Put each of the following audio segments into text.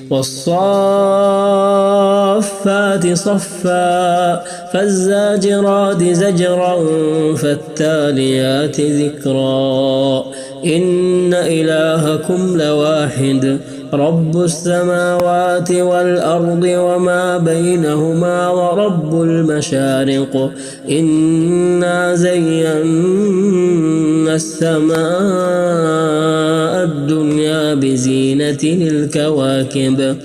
والصافات صفا فالزاجرات زجرا فالتاليات ذكرا إن إلهكم لواحد رب السماوات والأرض وما بينهما ورب المشارق إنا زينا السماء الدنيا بزينة الكواكب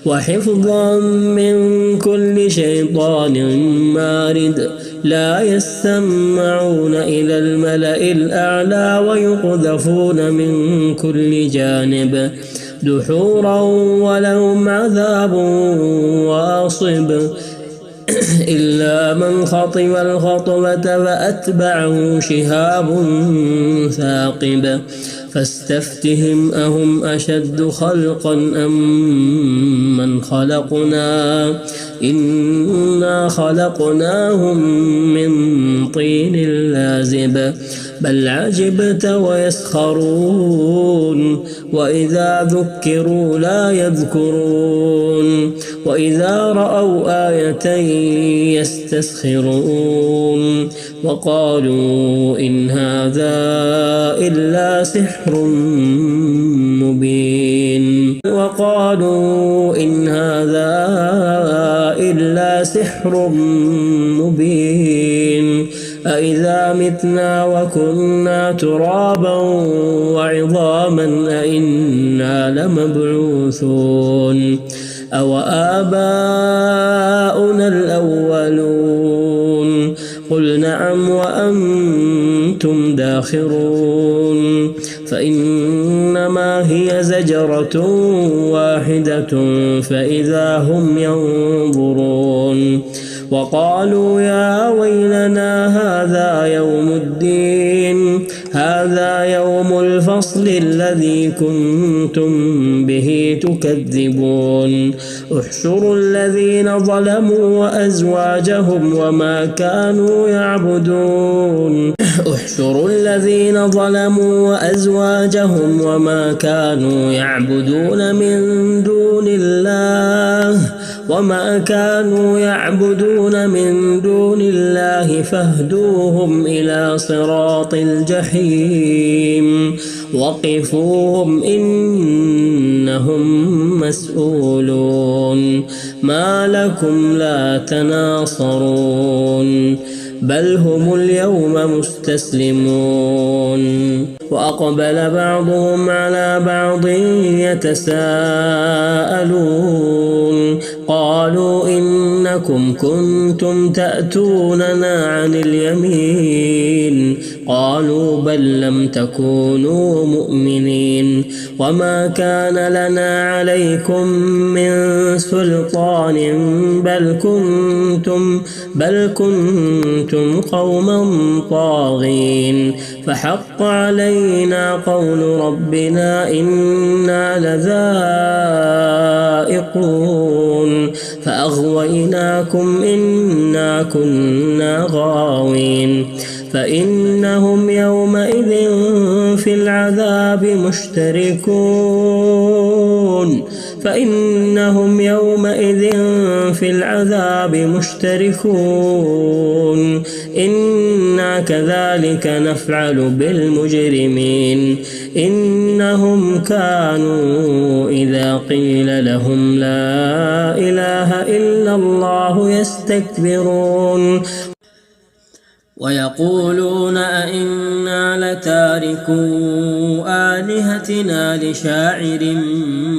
وحفظا من كل شيطان مارد لا يسمعون إلى الملأ الأعلى ويقذفون من كل جانب دحورا ولهم عذاب واصب إلا من خطب الخطبة فأتبعه شهاب ثاقب فاستفتهم أهم أشد خلقا أم من خلقنا إنا خلقناهم من طين لازب بل عجبت ويسخرون وإذا ذكروا لا يذكرون وإذا رأوا آية يستسخرون وقالوا إن هذا إلا سحر مبين وقالوا إن هذا إلا سحر مبين أإذا متنا وكنا ترابا وعظاما أإنا لمبعوثون أو آباؤنا الأولون قل نعم وأنتم داخرون فإنما هي زجرة واحدة فإذا هم ينظرون وقالوا يا ويلنا هذا يوم الدين هذا يوم الفصل الذي كنتم به تكذبون احشروا الذين ظلموا وأزواجهم وما كانوا يعبدون احشروا الذين ظلموا وأزواجهم وما كانوا يعبدون من دون الله فاهدوهم إلى صراط الجحيم وقفوهم إنهم مسؤولون ما لكم لا تناصرون بل هم اليوم مستسلمون وأقبل بعضهم على بعض يتساءلون قالوا إنكم كنتم تأتوننا عن اليمين قالوا بل لم تكونوا مؤمنين وما كان لنا عليكم من سلطان بل كنتم قوما طاغين فحق علينا قول ربنا إنا لذائقون فأغويناكم إنا كنا غاوين فإنهم يومئذ في العذاب مشتركون إنا كذلك نفعل بالمجرمين إنهم كانوا إذا قيل لهم لا إله إلا الله يستكبرون ويقولون أئنا لتاركو آلهتنا لشاعر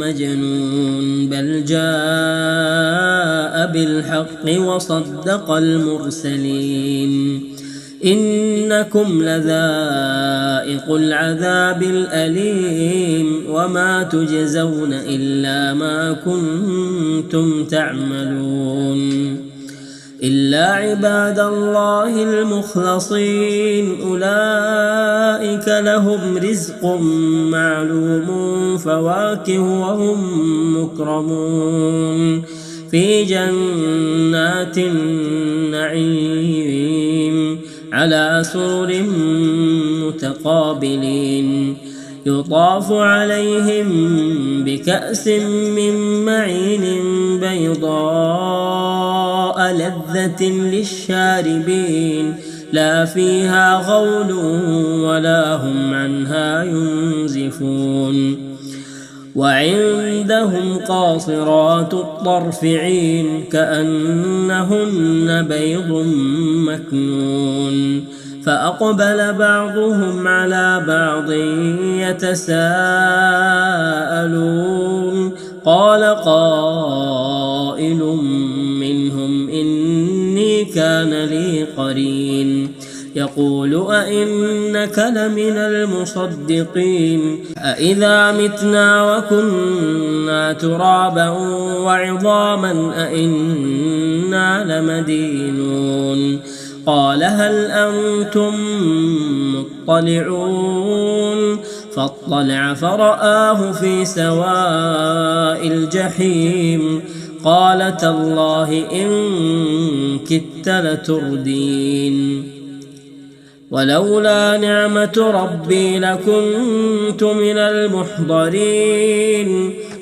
مجنون بل جاء بالحق وصدق المرسلين إنكم لذائق العذاب الأليم وما تجزون إلا ما كنتم تعملون إلا عباد الله المخلصين أولئك لهم رزق معلوم فواكه وهم مكرمون في جنات النعيم على سرر متقابلين يطاف عليهم بكأس من معين بيضاء لذة للشاربين لا فيها غول ولا هم عنها ينزفون وعندهم قاصرات الطرف عين كأنهن بيض مكنون فأقبل بعضهم على بعض يتساءلون قال قائل منهم إني كان لي قرين يقول أئنك لمن المصدقين أئذا متنا وكنا ترابا وعظاما أئنا لمدينون قال هل أنتم مطلعون فاطلع فرآه في سواء الجحيم قال تالله إن كدت لتردين ولولا نعمة ربي لكنت من المحضرين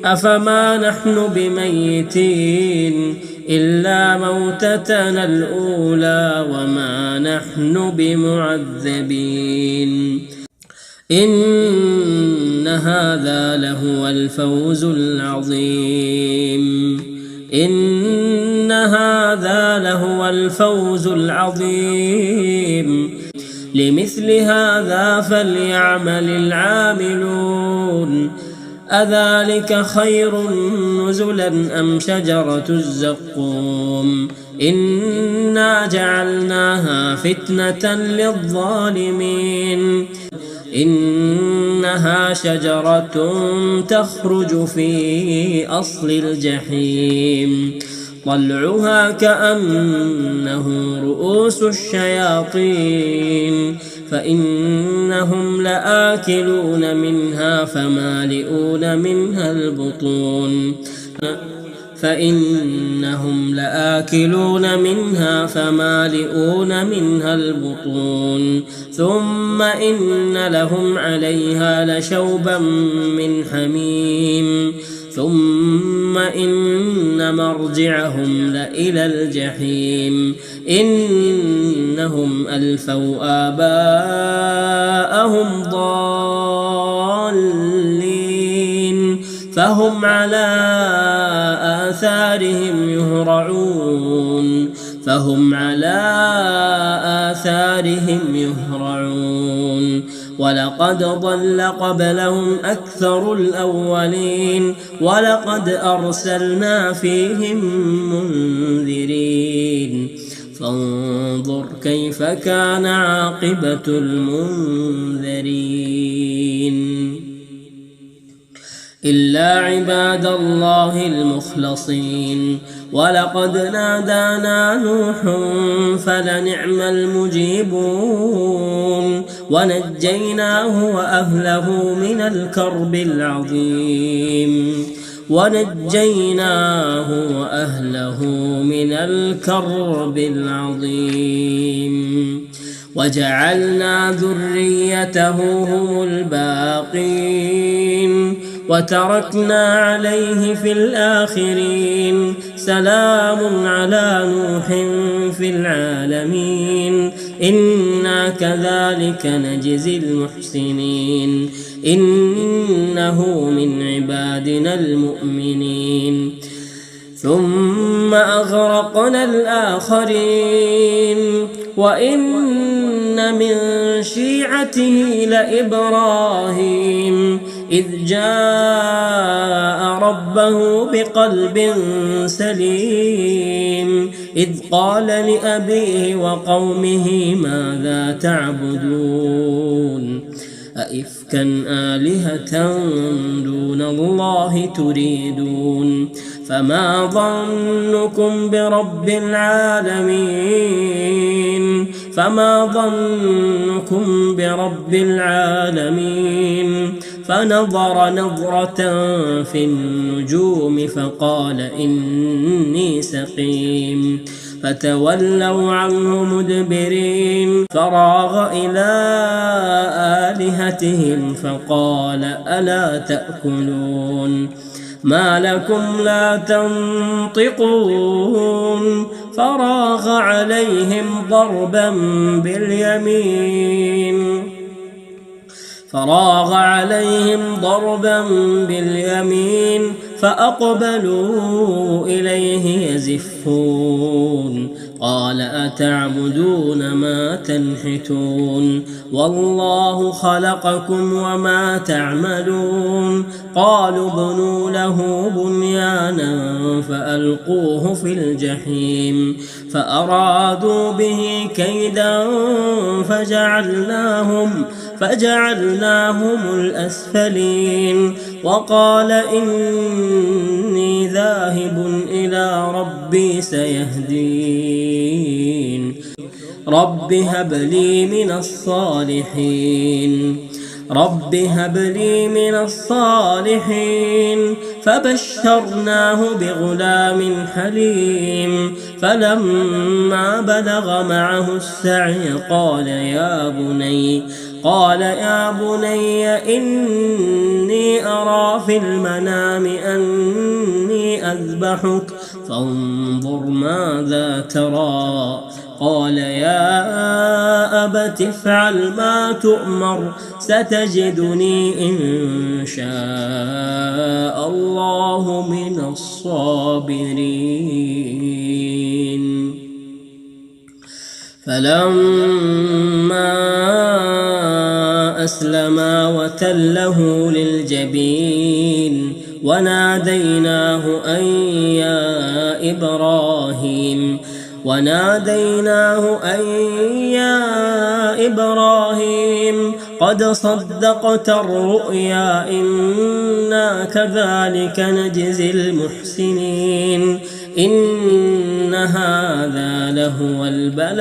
أفما نحن بميتين إلا موتتنا الأولى وما نحن بمعذبين إن هذا لهو الفوز العظيم إن هذا لهو الفوز العظيم لمثل هذا فليعمل العاملون أذلك خير نزلا أم شجرة الزقوم إنا جعلناها فتنة للظالمين إنها شجرة تخرج في أصل الجحيم طلعها كأنه رؤوس الشياطين فإنهم لآكلون منها فمالئون منها البطون فإنهم لآكلون منها فمالئون منها البطون ثم إن لهم عليها لشوبا من حميم ثم إن مرجعهم لإلى الجحيم إنهم ألفوا آباءهم ضالين فهم على آثارهم يهرعون ولقد ضل قبلهم أكثر الأولين ولقد أرسلنا فيهم منذرين فانظر كيف كان عاقبة المنذرين إلا عباد الله المخلصين ولقد نادانا نوح فلنعم المجيبون ونجيناه وأهله من الكرب العظيم وجعلنا ذريته هم الباقين وتركنا عليه في الآخرين سلام على نوح في العالمين إنا كذلك نجزي المحسنين إنه من عبادنا المؤمنين ثم أغرقنا الآخرين وإن من شيعته لإبراهيم إذ جاء ربه بقلب سليم إذ قال لأبيه وقومه ماذا تعبدون أئفكا آلهة دون الله تريدون فما ظنكم برب العالمين فنظر نظرة في النجوم فقال إني سقيم فتولوا عنه مدبرين فراغ إلى آلهتهم فقال ألا تأكلون ما لكم لا تنطقون فراغ عليهم ضربا باليمين فأقبلوا إليه يزفون قال أتعبدون ما تنحتون والله خلقكم وما تعملون قالوا ابنوا له بنيانا فألقوه في الجحيم فأرادوا به كيدا فجعلناهم الأسفلين وقال إني ذاهب إلى ربي سيهدين رب هب لي من الصالحين فبشرناه بغلام حليم فلما بلغ معه السعي قال يا بني إني أرى في المنام أني أذبحك فانظر ماذا ترى قال يا أبت افعل ما تؤمر ستجدني إن شاء الله من الصابرين فلما أسلما وتله للجبين وناديناه أن يا إبراهيم قد صدقت الرؤيا إنا كذلك نجزي المحسنين إن هذا لهو البلاء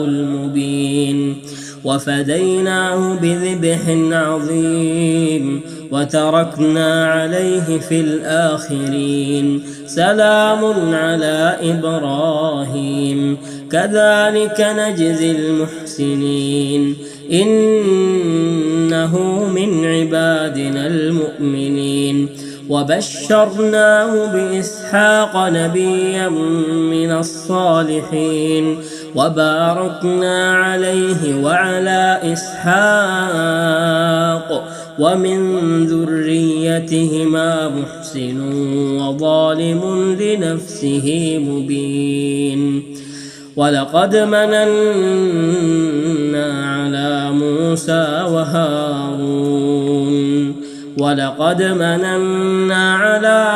المبين وفديناه بذبح عظيم وتركنا عليه في الآخرين سلام على إبراهيم كذلك نجزي المحسنين إنه من عبادنا المؤمنين وبشرناه بإسحاق نبيا من الصالحين وباركنا عليه وعلى إسحاق ومن ذريتهما محسن وظالم لنفسه مبين ولقد مننا على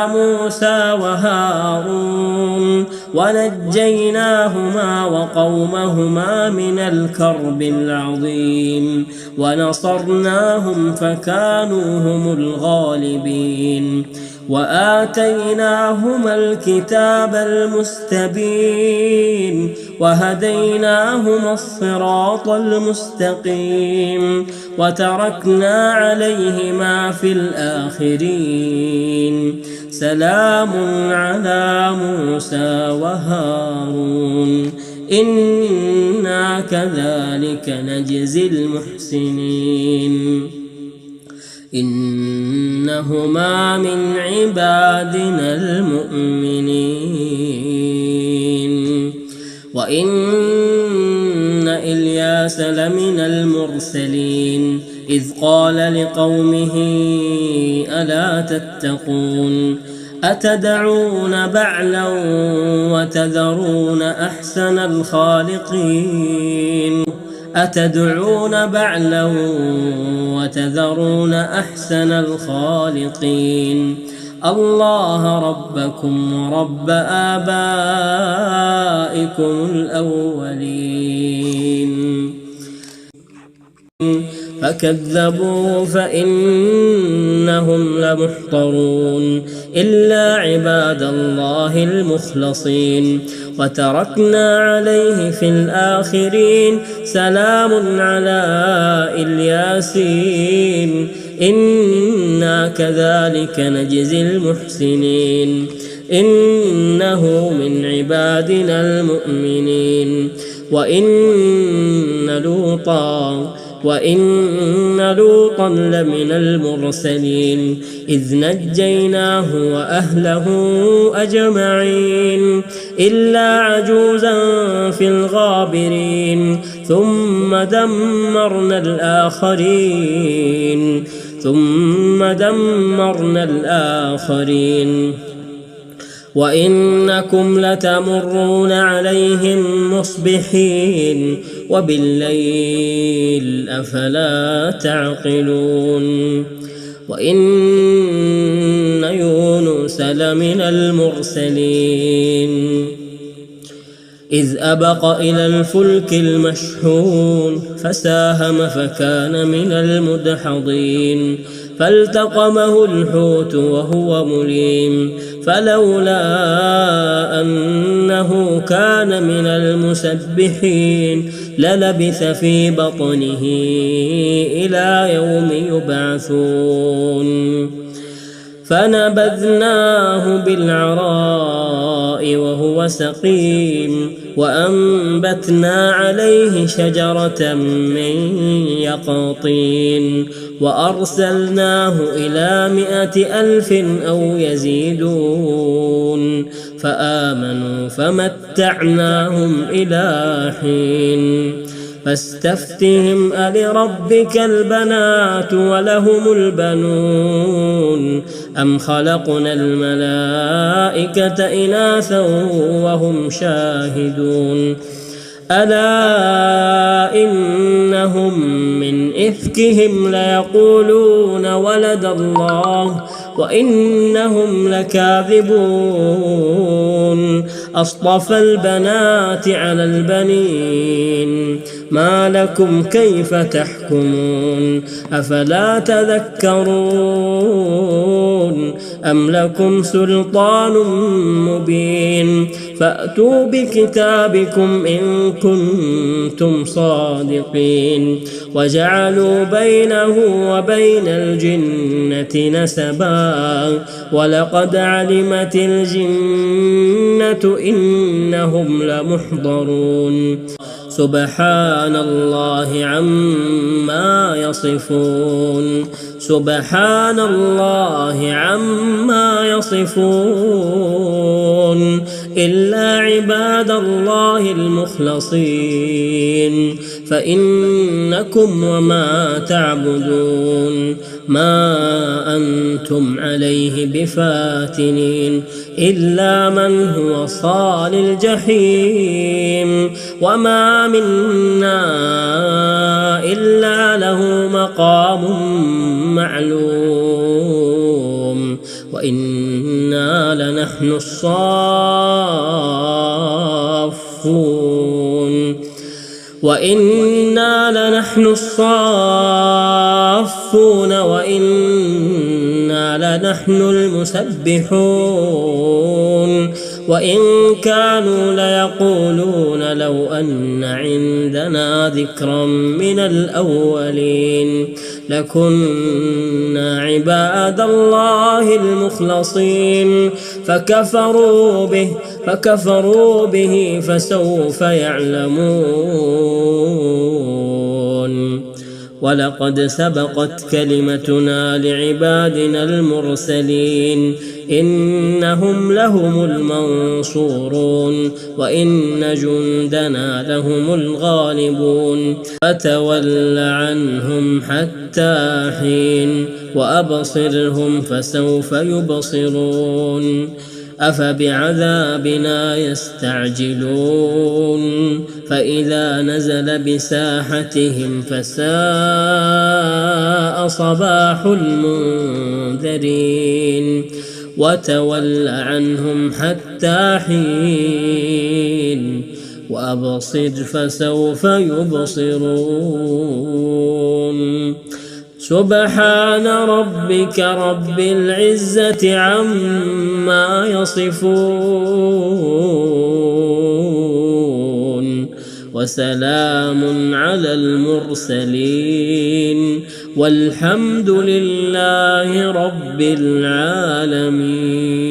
موسى وهارون ونجيناهما وقومهما من الكرب العظيم ونصرناهم فكانوا هم الغالبين وآتيناهما الكتاب المستبين وهديناهما الصراط المستقيم وتركنا عليهما في الآخرين سلام على موسى وهارون إنا كذلك نجزي المحسنين إنهما من عبادنا المؤمنين وإن إلياس لمن المرسلين إذ قال لقومه ألا تتقون أتدعون بعلا وتذرون أحسن الخالقين الله ربكم ورب آبائكم الأولين فكذبوا فإنهم لمحضرون إلا عباد الله المخلصين وتركنا عليه في الآخرين سلام على الياسين إنا كذلك نجزي المحسنين إنه من عبادنا المؤمنين. وإن لوطا لمن المرسلين إذ نجيناه وأهله أجمعين إلا عجوزا في الغابرين ثم دمرنا الآخرين وإنكم لتمرون عليهم مصبحين وبالليل أفلا تعقلون. وإن يونس لمن المرسلين إذ أبق إلى الفلك المشحون فساهم فكان من المدحضين فالتقمه الحوت وهو مليم فلولا أنه كان من المسبحين للبث في بطنه إلى يوم يبعثون. فنبذناه بالعراء وهو سقيم وأنبتنا عليه شجرة من يقطين وأرسلناه إلى 100,000 أو يزيدون فآمنوا فمتعناهم إلى حين. فاستفتهم ألربك البنات ولهم البنون أم خلقنا الملائكة إناثا وهم شاهدون ألا إنهم من إفكهم ليقولون ولد الله وإنهم لكاذبون أصطفى البنات على البنين ما لكم كيف تحكمون أفلا تذكرون أم لكم سلطان مبين فأتوا بكتابكم إن كنتم صادقين. وجعلوا بينه وبين الجنة نسبا ولقد علمت الجنة إنهم لمحضرون. سبحان الله عما يصفون. سبحان الله عما يصفون إلا عباد الله المخلصين فإنكم وما تعبدون ما أنتم عليه بفاتنين إلا من هو صال الجحيم وما منا إلا له مقام معلوم وإنا لنحن الصافون. وإنا لنحن المسبحون وإن كانوا ليقولون لو أن عندنا ذكرا من الأولين لكنا عباد الله المخلصين فكفروا به فسوف يعلمون. ولقد سبقت كلمتنا لعبادنا المرسلين إنهم لهم المنصورون وإن جندنا لهم الغالبون. فتول عنهم حتى حين وأبصرهم فسوف يبصرون. أفبعذابنا يستعجلون فإذا نزل بساحتهم فساء صباح المنذرين. وتول عنهم حتى حين وأبصر فسوف يبصرون. سبحان ربك رب العزة عما يصفون وسلام على المرسلين والحمد لله رب العالمين.